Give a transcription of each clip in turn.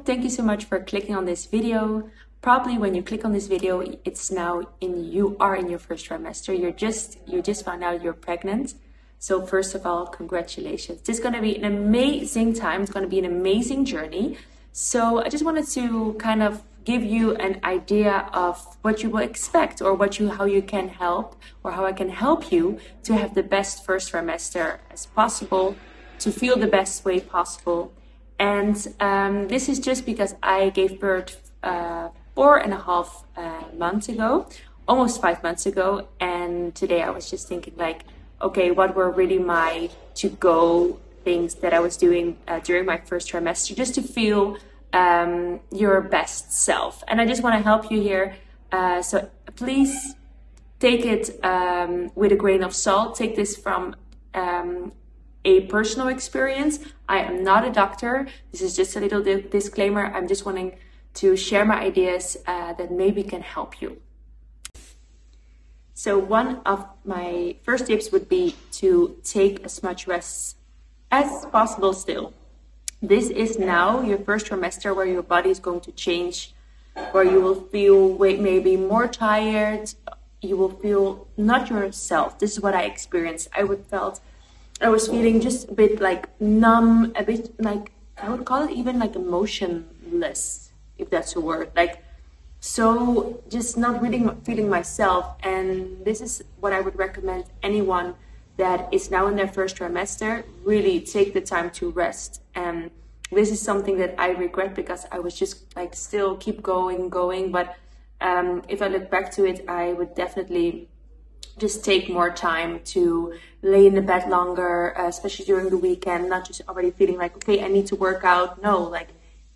thank you so much for clicking on this video. Probably when you click on this video, it's now you are in your first trimester. You just found out you're pregnant. So first of all, congratulations. This is going to be an amazing time. It's going to be an amazing journey. So I just wanted to kind of give you an idea of what you will expect, or how you can help, or how I can help you to have the best first trimester as possible, to feel the best way possible. And this is just because I gave birth 4.5 months ago, almost 5 months ago. And today I was just thinking like, okay, what were really my to-go things that I was doing during my first trimester, just to feel your best self. And I just want to help you here. So please take it with a grain of salt. Take this from a personal experience. I am not a doctor. This is just a little disclaimer. I'm just wanting to share my ideas that maybe can help you. So one of my first tips would be to take as much rest as possible still. This is now your first trimester where your body is going to change, where you will feel maybe more tired. You will feel not yourself. This is what I experienced. I was feeling just a bit like numb, a bit like, I would call it even like emotionless, if that's a word. Like, so just not really feeling myself. And this is what I would recommend anyone that is now in their first trimester. Really take the time to rest. And this is something that I regret, because I was just like still keep going. But if I look back to it, I would definitely just take more time to lay in the bed longer, especially during the weekend, not just already feeling like, okay, I need to work out. No, like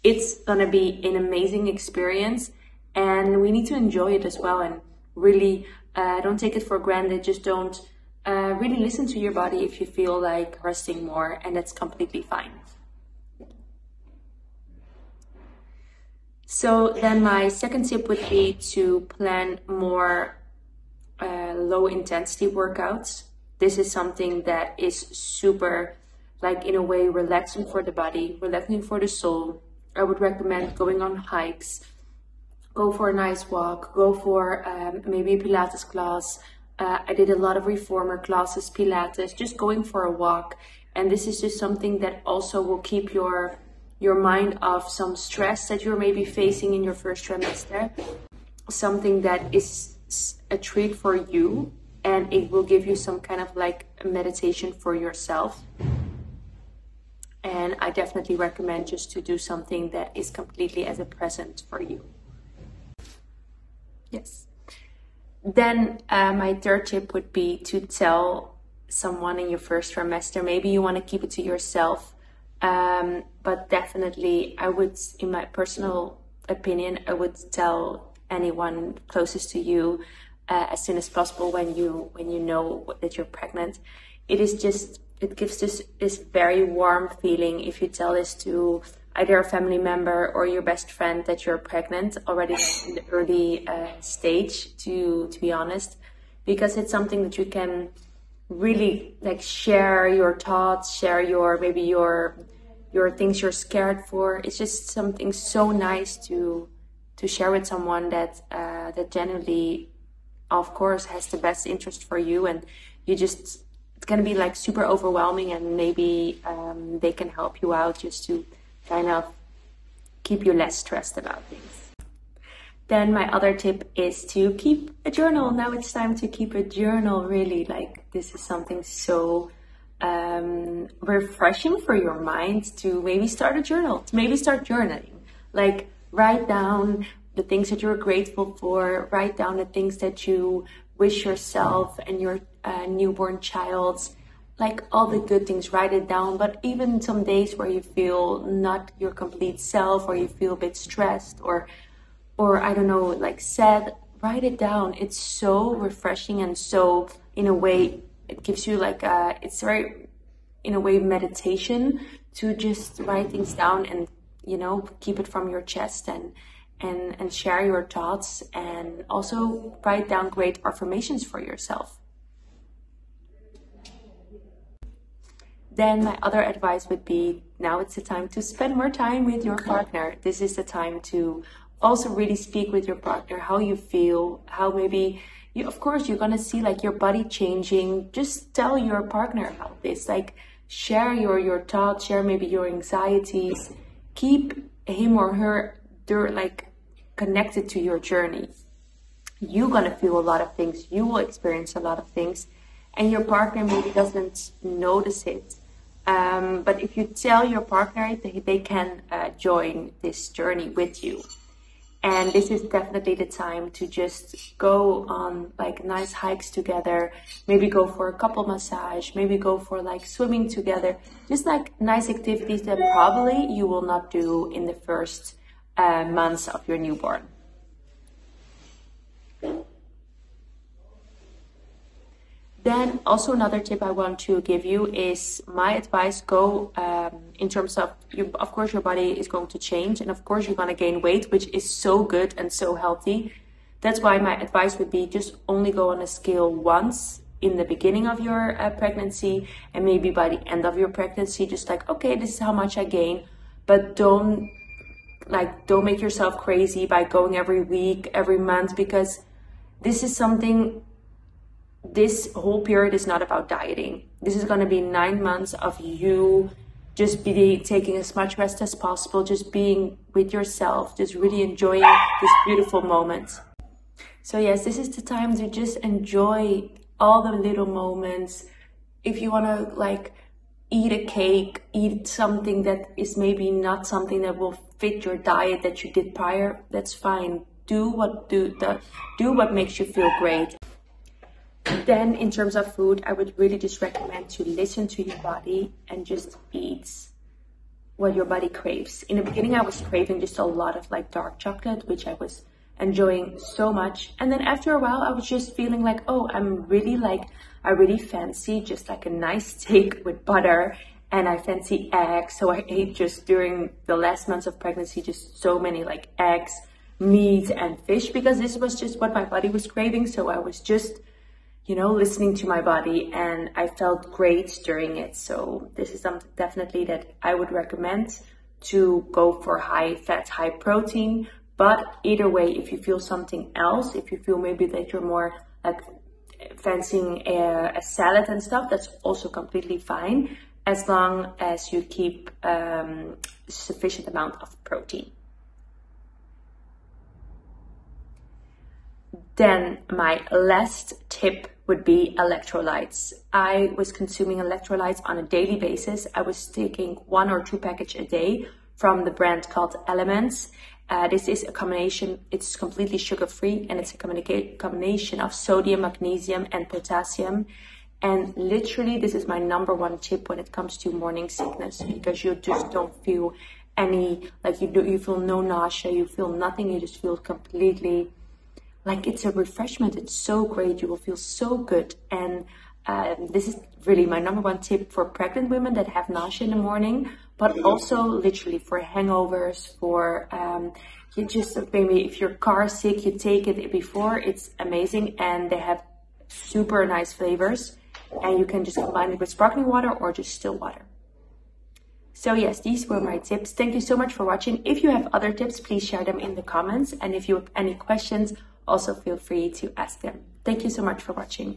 it's gonna be an amazing experience, and we need to enjoy it as well. And really don't take it for granted. Just don't really listen to your body if you feel like resting more, and that's completely fine. So then my second tip would be to plan more low intensity workouts. This is something that is super, like in a way, relaxing for the body, relaxing for the soul. I would recommend going on hikes, go for a nice walk, go for maybe a Pilates class. I did a lot of reformer classes, Pilates, just going for a walk. And this is just something that also will keep your mind off some stress that you're maybe facing in your first trimester. Something that is a treat for you, and it will give you some kind of like a meditation for yourself. And I definitely recommend just to do something that is completely as a present for you. Yes. Then my third tip would be to tell someone in your first trimester. Maybe you want to keep it to yourself, but definitely I would, in my personal opinion, I would tell anyone closest to you as soon as possible when you know that you're pregnant. It gives this very warm feeling if you tell this to either a family member or your best friend that you're pregnant already in the early stage, to be honest, because it's something that you can really like share your thoughts, share your things you're scared for. It's just something so nice to share with someone that genuinely, of course, has the best interest for you. And it's gonna be like super overwhelming, and maybe they can help you out just to kind of keep you less stressed about things. Then my other tip is to keep a journal. Now it's time to keep a journal. Really, like, this is something so refreshing for your mind, to maybe start a journal, to maybe start journaling. Like, write down the things that you're grateful for, write down the things that you wish yourself and your newborn child, like all the good things, write it down. But even some days where you feel not your complete self, or you feel a bit stressed, or I don't know, like sad, write it down. It's so refreshing, and so in a way it gives you like it's very, in a way, meditation, to just write things down and, you know, keep it from your chest and share your thoughts, and also write down great affirmations for yourself. Then my other advice would be, now it's the time to spend more time with your partner. This is the time to also really speak with your partner, how you feel, how maybe you, of course, you're gonna see like your body changing. Just tell your partner about this. Like share your thoughts, share maybe your anxieties. Keep him or her like connected to your journey. You're gonna feel a lot of things. You will experience a lot of things, and your partner maybe doesn't notice it. But if you tell your partner, they can join this journey with you. And this is definitely the time to just go on like nice hikes together, maybe go for a couple massage, maybe go for like swimming together, just like nice activities that probably you will not do in the first months of your newborn. Then also another tip I want to give you is my advice, go in terms of, of course your body is going to change, and of course you're going to gain weight, which is so good and so healthy. That's why my advice would be just only go on a scale once in the beginning of your pregnancy, and maybe by the end of your pregnancy, just like, okay, this is how much I gain, but don't make yourself crazy by going every week, every month, because this is something. This whole period is not about dieting. This is going to be 9 months of you just taking as much rest as possible, just being with yourself, just really enjoying this beautiful moment. So yes, this is the time to just enjoy all the little moments. If you want to like eat a cake, eat something that is maybe not something that will fit your diet that you did prior, that's fine. Do what makes you feel great. Then in terms of food, I would really just recommend to listen to your body and just eat what your body craves. In the beginning, I was craving just a lot of like dark chocolate, which I was enjoying so much. And then after a while, I was just feeling like, oh, I really fancy just like a nice steak with butter, and I fancy eggs. So I ate just during the last months of pregnancy, just so many like eggs, meat and fish, because this was just what my body was craving. So I was just, listening to my body, and I felt great during it. So this is something definitely that I would recommend, to go for high fat, high protein. But either way, if you feel something else, if you feel maybe that you're more like fancying a salad and stuff, that's also completely fine, as long as you keep sufficient amount of protein. Then my last tip would be electrolytes. I was consuming electrolytes on a daily basis. I was taking 1 or 2 packages a day from the brand called Elements. This is a combination, it's completely sugar-free, and it's a combination of sodium, magnesium, and potassium. And literally, this is my #1 tip when it comes to morning sickness, because you just don't feel any, like you feel no nausea, you feel nothing, you just feel completely like it's a refreshment. It's so great. You will feel so good. And this is really my #1 tip for pregnant women that have nausea in the morning, but also literally for hangovers, for you just maybe if your car is sick, you take it before. It's amazing, and they have super nice flavors, and you can just combine it with sparkling water or just still water. So yes, these were my tips. Thank you so much for watching. If you have other tips, please share them in the comments. And if you have any questions, also feel free to ask them. Thank you so much for watching.